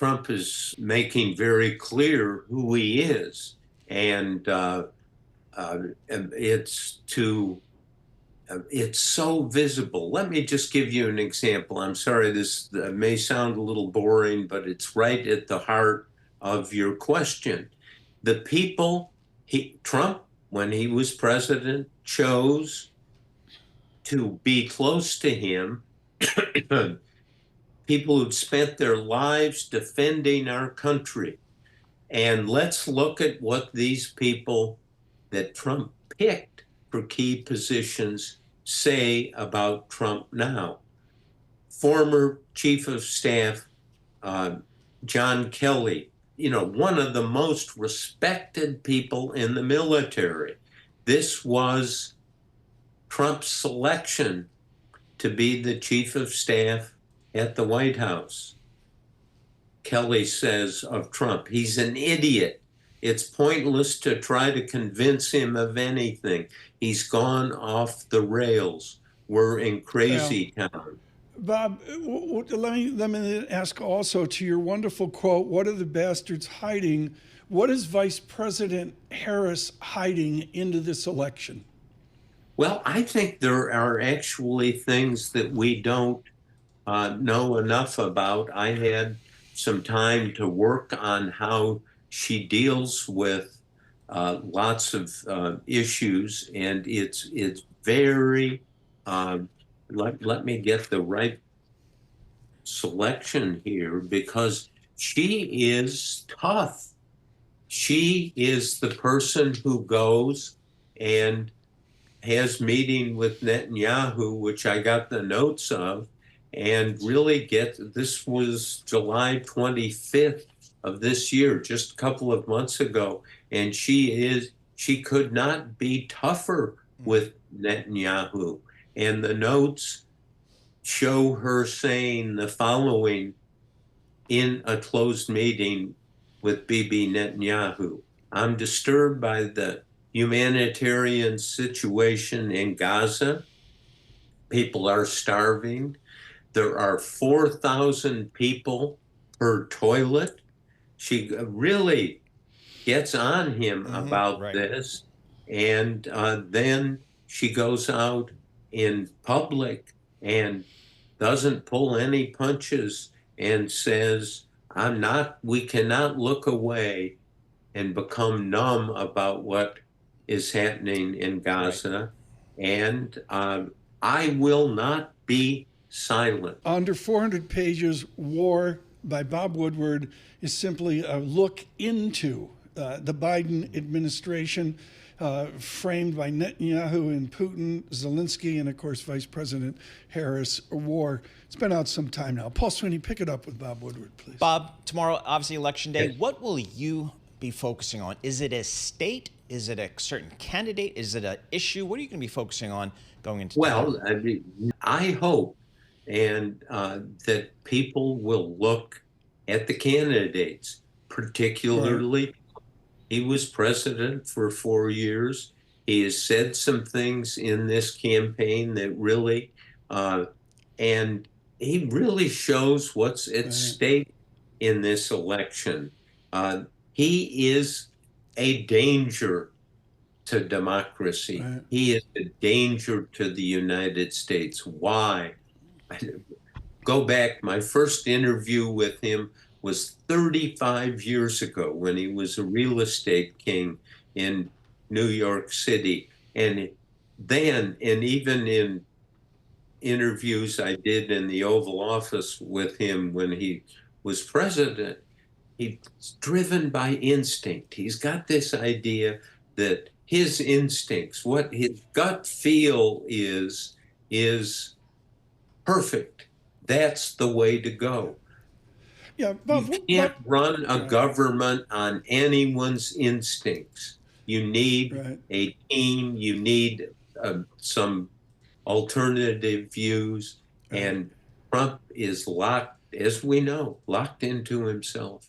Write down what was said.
Trump is making very clear who he is, and it's so visible. Let me just give you an example. I'm sorry, this may sound a little boring, but it's right at the heart of your question. The people Trump, when he was president, chose to be close to him, people who'd spent their lives defending our country. And let's look at what these people that Trump picked for key positions say about Trump now. Former Chief of Staff John Kelly, one of the most respected people in the military. This was Trump's selection to be the Chief of Staff at the White House. Kelly says of Trump, he's an idiot. It's pointless to try to convince him of anything. He's gone off the rails. We're in crazy town. Bob, let me ask also, to your wonderful quote, what are the bastards hiding? What is Vice President Harris hiding into this election? Well, I think there are actually things that we don't know enough about. I had some time to work on how she deals with lots of issues, and it's very, let me get the right selection here, because she is tough. She is the person who goes and has meeting with Netanyahu, which I got the notes of, and really this was July 25th of this year, just a couple of months ago. And she could not be tougher with Netanyahu. And the notes show her saying the following in a closed meeting with Bibi Netanyahu: I'm disturbed by the humanitarian situation in Gaza. People are starving. There are 4,000 people per toilet. She really gets on him about this. And then she goes out in public and doesn't pull any punches and says, we cannot look away and become numb about what is happening in Gaza. Right. And I will not be silent. Under 400 pages, War by Bob Woodward is simply a look into the Biden administration, framed by Netanyahu and Putin, Zelensky, and of course, Vice President Harris. War. It's been out some time now. Paul Sweeney, pick it up with Bob Woodward, please. Bob, tomorrow, obviously Election Day. Yes. What will you be focusing on? Is it a state? Is it a certain candidate? Is it an issue? What are you going to be focusing on going into? Well, I hope that people will look at the candidates, particularly. Right. He was president for 4 years. He has said some things in this campaign that really, and he really shows what's at stake in this election. He is a danger to democracy. Right. He is a danger to the United States. Why? Go back, my first interview with him was 35 years ago when he was a real estate king in New York City. And then, and even in interviews I did in the Oval Office with him when he was president, he's driven by instinct. He's got this idea that his instincts, what his gut feel is perfect. That's the way to go. Yeah, Bob, you can't run a government on anyone's instincts. You need a team. You need some alternative views. And Trump is locked, as we know, locked into himself.